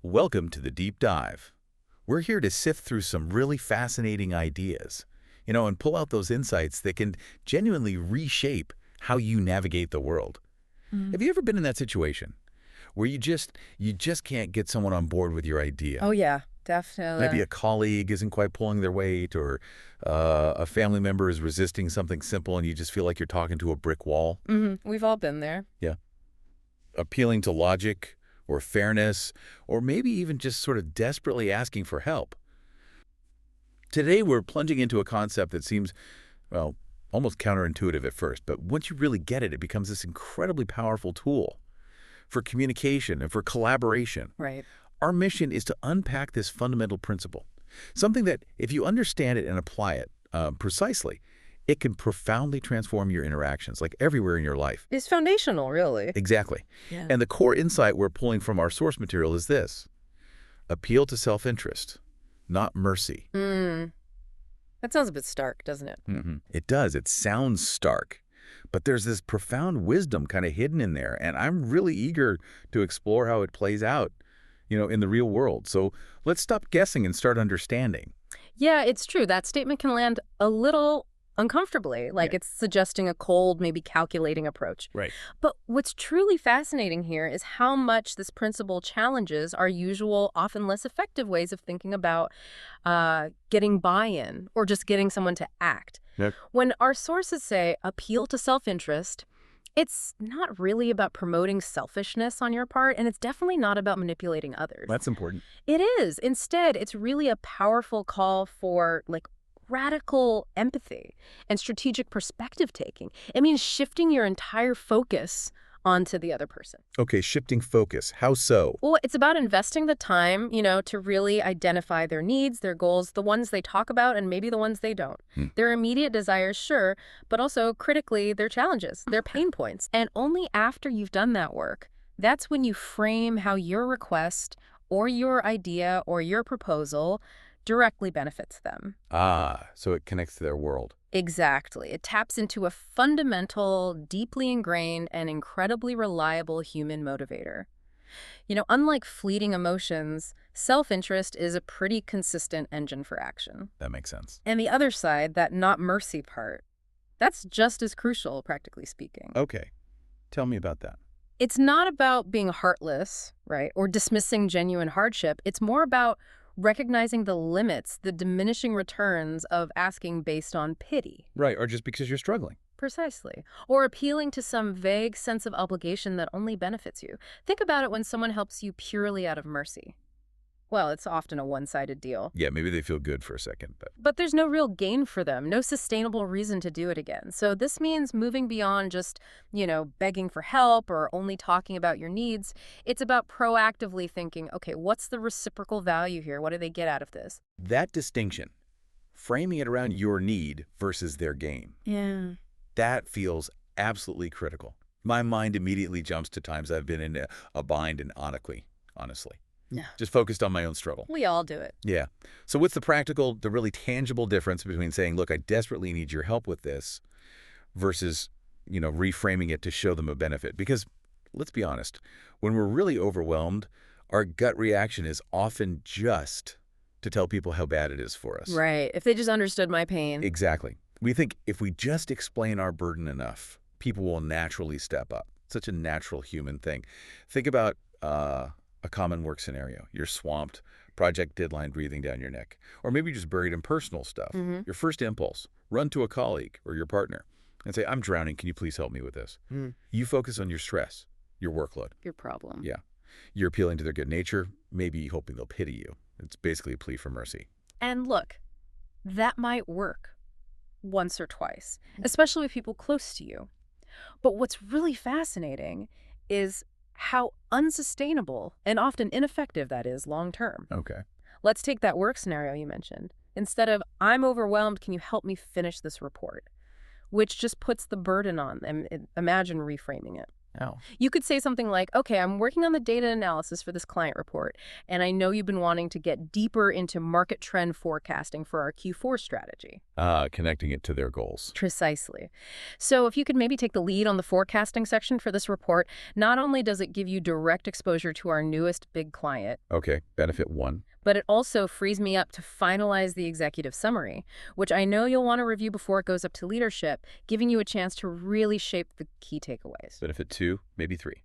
Welcome to the Deep Dive. We're here to sift through some really fascinating ideas, and pull out those insights that can genuinely reshape how you navigate the world. Have you ever been in that situation where you just can't get someone on board with your idea? Oh, yeah, definitely. Maybe a colleague isn't quite pulling their weight, or a family member is resisting something simple and you just feel like you're talking to a brick wall. We've all been there. Yeah. Appealing to logic or fairness, or maybe even just sort of desperately asking for help. Today, we're plunging into a concept that seems, well, almost counterintuitive at first, but once you really get it, it becomes this incredibly powerful tool for communication and for collaboration. Right. Our mission is to unpack this fundamental principle, something that, if you understand it and apply it precisely, it can profoundly transform your interactions, like everywhere in your life. It's foundational, really. Exactly. Yeah. And the core insight we're pulling from our source material is this: appeal to self-interest, not mercy. That sounds a bit stark, doesn't it? It does. It sounds stark. But there's this profound wisdom kind of hidden in there, and I'm really eager to explore how it plays out, in the real world. So let's stop guessing and start understanding. Yeah, it's true. That statement can land a little uncomfortably, like it's suggesting a cold, maybe calculating approach. Right. But what's truly fascinating here is how much this principle challenges our usual, often less effective ways of thinking about getting buy-in or just getting someone to act. Yep. When our sources say appeal to self-interest, it's not really about promoting selfishness on your part, and it's definitely not about manipulating others. That's important. It is. Instead, it's really a powerful call for, radical empathy and strategic perspective taking. It means shifting your entire focus onto the other person. Okay, shifting focus. How so? Well, it's about investing the time, to really identify their needs, their goals, the ones they talk about, and maybe the ones they don't. Their immediate desires, sure, but also critically their challenges, their pain points. And only after you've done that work, that's when you frame how your request or your idea or your proposal directly benefits them. So it connects to their world. Exactly. It taps into a fundamental, deeply ingrained, and incredibly reliable human motivator. Unlike fleeting emotions, self-interest is a pretty consistent engine for action. That makes sense. And the other side, that not mercy part, that's just as crucial, practically speaking. Okay. Tell me about that. It's not about being heartless, right, or dismissing genuine hardship. It's more about recognizing the limits, the diminishing returns of asking based on pity. Right, or just because you're struggling. Precisely. Or appealing to some vague sense of obligation that only benefits you. Think about it when someone helps you purely out of mercy. Well, it's often a one-sided deal. Yeah, maybe they feel good for a second, But there's no real gain for them, no sustainable reason to do it again. So this means moving beyond just, begging for help or only talking about your needs. It's about proactively thinking, okay, what's the reciprocal value here? What do they get out of this? that distinction, framing it around your need versus their gain, Yeah. that feels absolutely critical. My mind immediately jumps to times I've been in a bind and honestly. Yeah. Just focused on my own struggle. We all do it. Yeah. So what's the really tangible difference between saying, look, I desperately need your help with this, versus, reframing it to show them a benefit? Because let's be honest, when we're really overwhelmed, our gut reaction is often just to tell people how bad it is for us. Right. If they just understood my pain. Exactly. We think if we just explain our burden enough, people will naturally step up. Such a natural human thing. Think about a common work scenario. You're swamped, project deadline breathing down your neck, or maybe just buried in personal stuff. Your first impulse, run to a colleague or your partner and say, I'm drowning. Can you please help me with this? You focus on your stress, your workload. Your problem. Yeah. You're appealing to their good nature, maybe hoping they'll pity you. It's basically a plea for mercy. And look, that might work once or twice, especially with people close to you. But what's really fascinating is how unsustainable and often ineffective that is long term. Okay. Let's take that work scenario you mentioned. Instead of, I'm overwhelmed, can you help me finish this report? Which just puts the burden on them. Imagine reframing it. How? You could say something like, okay, I'm working on the data analysis for this client report, and I know you've been wanting to get deeper into market trend forecasting for our Q4 strategy. Connecting it to their goals. Precisely. So if you could maybe take the lead on the forecasting section for this report, not only does it give you direct exposure to our newest big client, Okay, benefit one. but it also frees me up to finalize the executive summary, which I know you'll want to review before it goes up to leadership, giving you a chance to really shape the key takeaways. Benefit two, maybe three.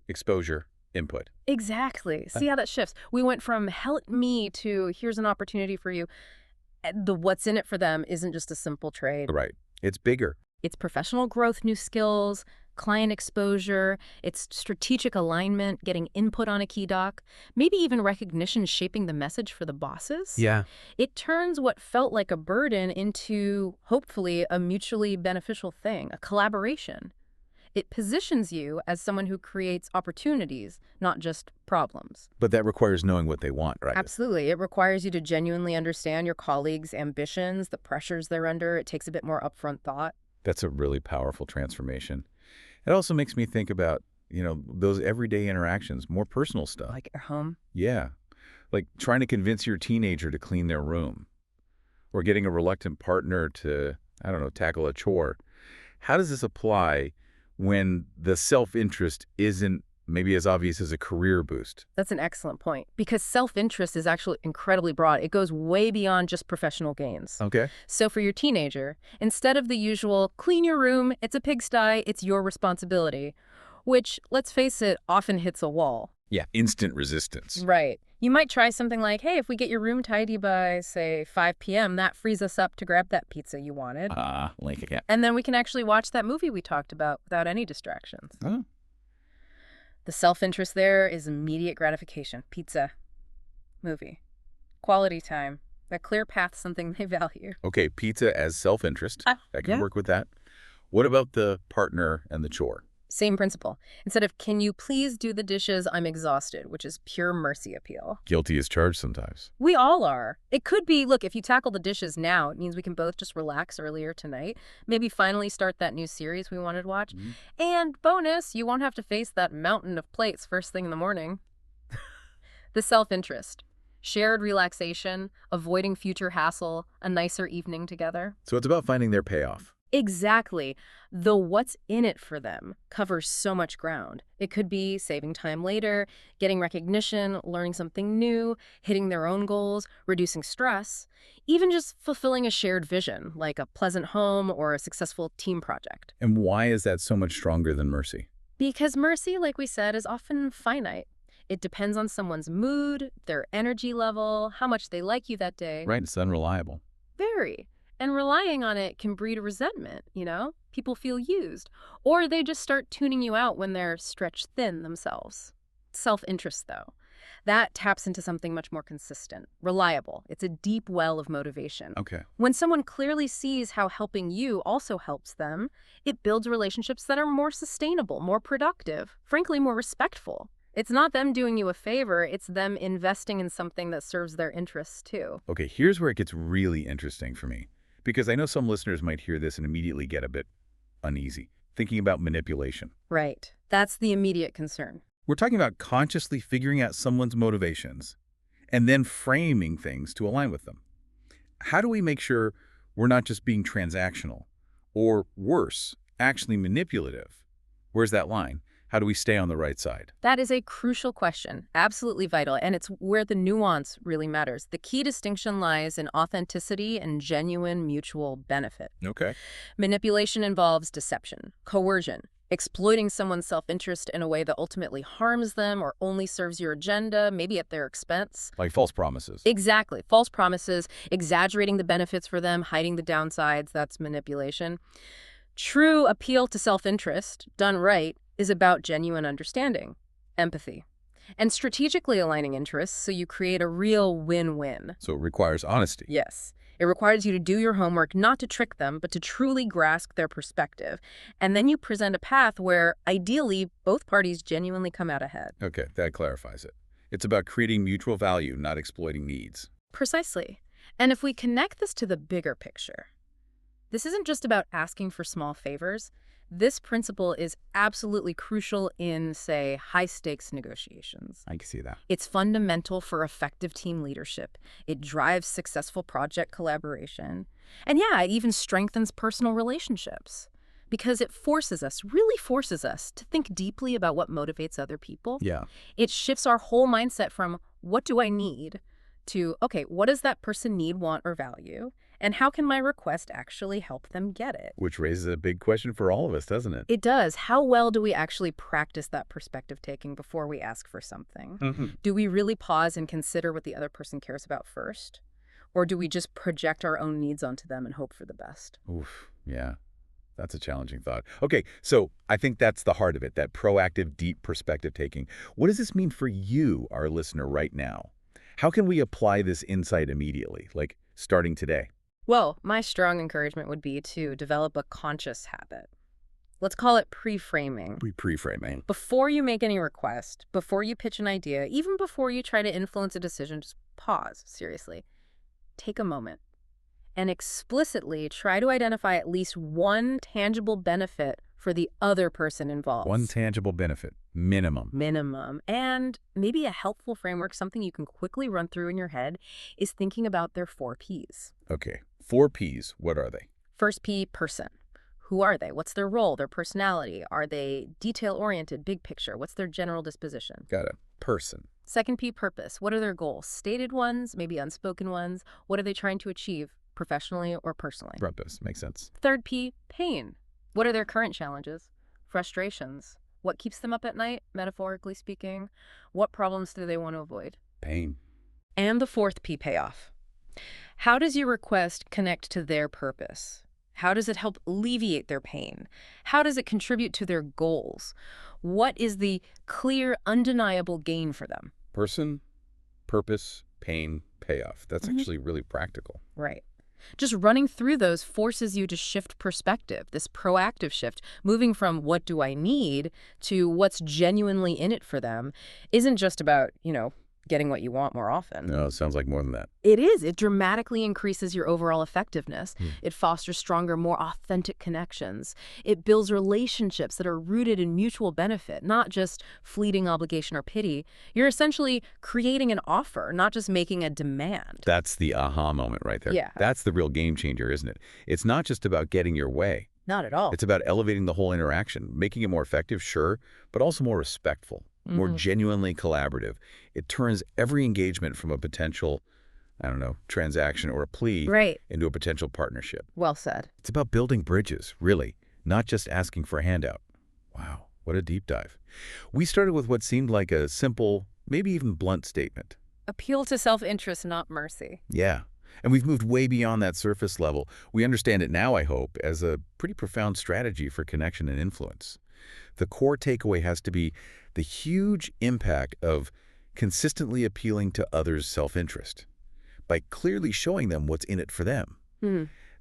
Exposure, input. Exactly. See how that shifts. We went from help me to here's an opportunity for you. The what's in it for them isn't just a simple trade. Right. It's bigger. It's professional growth, new skills, client exposure, it's strategic alignment, getting input on a key doc, maybe even recognition shaping the message for the bosses. Yeah. It turns what felt like a burden into, hopefully, a mutually beneficial thing, a collaboration. It positions you as someone who creates opportunities, not just problems. But that requires knowing what they want, right? Absolutely. It requires you to genuinely understand your colleagues' ambitions, the pressures they're under. It takes a bit more upfront thought. That's a really powerful transformation. It also makes me think about, those everyday interactions, more personal stuff. Like at home. Yeah. Like trying to convince your teenager to clean their room or getting a reluctant partner to, I don't know, tackle a chore. How does this apply when the self-interest isn't maybe as obvious as a career boost? That's an excellent point, because self-interest is actually incredibly broad. It goes way beyond just professional gains. Okay. So for your teenager, instead of the usual, clean your room, it's a pigsty, it's your responsibility, which, let's face it, often hits a wall. Yeah. Instant resistance. Right. You might try something like, hey, if we get your room tidy by, say, 5 p.m., that frees us up to grab that pizza you wanted. Link again. And then we can actually watch that movie we talked about without any distractions. Oh. The self-interest there is immediate gratification. Pizza. Movie. Quality time. A clear path, something they value. Okay, pizza as self-interest. I can yeah. work with that. What about the partner and the chore? Same principle. Instead of, can you please do the dishes, I'm exhausted, which is pure mercy appeal. Guilty as charged sometimes. We all are. It could be, look, if you tackle the dishes now, it means we can both just relax earlier tonight, maybe finally start that new series we wanted to watch. Mm-hmm. And bonus, you won't have to face that mountain of plates first thing in the morning. The self-interest. Shared relaxation, avoiding future hassle, a nicer evening together. So it's about finding their payoff. Exactly. Though what's in it for them covers so much ground. It could be saving time later, getting recognition, learning something new, hitting their own goals, reducing stress, even just fulfilling a shared vision, like a pleasant home or a successful team project. And why is that so much stronger than mercy? Because mercy, like we said, is often finite. It depends on someone's mood, their energy level, how much they like you that day. Right, it's unreliable. Very. And relying on it can breed resentment, People feel used. Or they just start tuning you out when they're stretched thin themselves. Self-interest, though. That taps into something much more consistent, reliable. It's a deep well of motivation. Okay. When someone clearly sees how helping you also helps them, it builds relationships that are more sustainable, more productive, frankly, more respectful. It's not them doing you a favor, it's them investing in something that serves their interests, too. Okay, here's where it gets really interesting for me. Because I know some listeners might hear this and immediately get a bit uneasy, thinking about manipulation. Right. That's the immediate concern. We're talking about consciously figuring out someone's motivations and then framing things to align with them. How do we make sure we're not just being transactional or, worse, actually manipulative? Where's that line? How do we stay on the right side? That is a crucial question, absolutely vital, and it's where the nuance really matters. The key distinction lies in authenticity and genuine mutual benefit. Okay. Manipulation involves deception, coercion, exploiting someone's self-interest in a way that ultimately harms them or only serves your agenda, maybe at their expense. Like false promises. Exactly. False promises, exaggerating the benefits for them, hiding the downsides, that's manipulation. True appeal to self-interest, done right, is about genuine understanding, empathy, and strategically aligning interests so you create a real win-win. So it requires honesty. Yes. It requires you to do your homework, not to trick them, but to truly grasp their perspective. And then you present a path where, ideally, both parties genuinely come out ahead. Okay, that clarifies it. It's about creating mutual value, not exploiting needs. Precisely. And if we connect this to the bigger picture, this isn't just about asking for small favors. This principle is absolutely crucial in, say, high-stakes negotiations. I can see that. It's fundamental for effective team leadership. It drives successful project collaboration. And yeah, it even strengthens personal relationships because it forces us, really forces us, to think deeply about what motivates other people. Yeah. It shifts our whole mindset from what do I need to, okay, what does that person need, want, or value? And how can my request actually help them get it? Which raises a big question for all of us, doesn't it? It does. How well do we actually practice that perspective taking before we ask for something? Hmm. Do we really pause and consider what the other person cares about first? Or do we just project our own needs onto them and hope for the best? Oof. Yeah. That's a challenging thought. Okay, so I think that's the heart of it, that proactive, deep perspective taking. What does this mean for you, our listener, right now? How can we apply this insight immediately, like starting today? Well, my strong encouragement would be to develop a conscious habit. Let's call it pre-framing. Pre-framing. Before you make any request, before you pitch an idea, even before you try to influence a decision, just pause, seriously. Take a moment and explicitly try to identify at least one tangible benefit for the other person involved. One tangible benefit, minimum. Minimum. And maybe a helpful framework, something you can quickly run through in your head, is thinking about their 4 Ps. Okay, 4 Ps, what are they? First P, person. Who are they? What's their role, their personality? Are they detail-oriented, big picture? What's their general disposition? Got it. Person. Second P, purpose. What are their goals? Stated ones, maybe unspoken ones. What are they trying to achieve, professionally or personally? Purpose, makes sense. Third P, pain. What are their current challenges, frustrations? What keeps them up at night, metaphorically speaking? What problems do they want to avoid? Pain. And the fourth P, payoff. How does your request connect to their purpose? How does it help alleviate their pain? How does it contribute to their goals? What is the clear, undeniable gain for them? Person, purpose, pain, payoff. That's actually really practical. Right. Just running through those forces you to shift perspective, this proactive shift, moving from what do I need to what's genuinely in it for them, isn't just about, getting what you want more often. No, it sounds like more than that. It is. It dramatically increases your overall effectiveness. It fosters stronger, more authentic connections. It builds relationships that are rooted in mutual benefit, not just fleeting obligation or pity. You're essentially creating an offer, not just making a demand. That's the aha moment right there. Yeah. That's the real game changer, isn't it? It's not just about getting your way. Not at all. It's about elevating the whole interaction, making it more effective, sure, but also more respectful, more genuinely collaborative. It turns every engagement from a potential, transaction or a plea into a potential partnership. Well said. It's about building bridges, really, not just asking for a handout. Wow, what a deep dive. We started with what seemed like a simple, maybe even blunt statement. Appeal to self-interest, not mercy. Yeah. And we've moved way beyond that surface level. We understand it now, I hope, as a pretty profound strategy for connection and influence. The core takeaway has to be the huge impact of consistently appealing to others' self-interest by clearly showing them what's in it for them.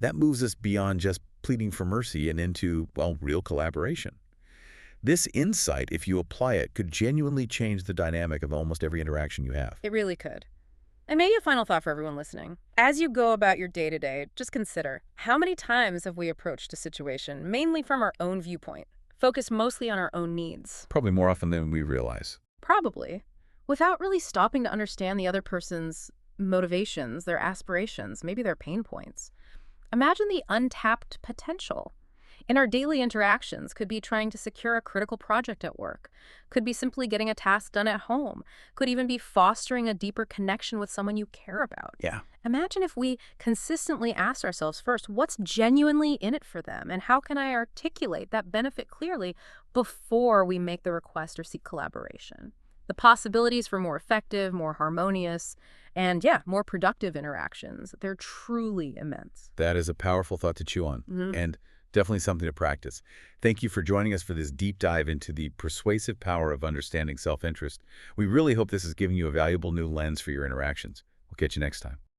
That moves us beyond just pleading for mercy and into, real collaboration. This insight, if you apply it, could genuinely change the dynamic of almost every interaction you have. It really could. And maybe a final thought for everyone listening. As you go about your day-to-day, just consider, how many times have we approached a situation mainly from our own viewpoint, focused mostly on our own needs? Probably more often than we realize. Probably. Without really stopping to understand the other person's motivations, their aspirations, maybe their pain points. Imagine the untapped potential. In our daily interactions, could be trying to secure a critical project at work, could be simply getting a task done at home, could even be fostering a deeper connection with someone you care about. Yeah. Imagine if we consistently asked ourselves first, what's genuinely in it for them, and how can I articulate that benefit clearly before we make the request or seek collaboration? The possibilities for more effective, more harmonious, and more productive interactions, they're truly immense. That is a powerful thought to chew on. And definitely something to practice. Thank you for joining us for this deep dive into the persuasive power of understanding self-interest. We really hope this is giving you a valuable new lens for your interactions. We'll catch you next time.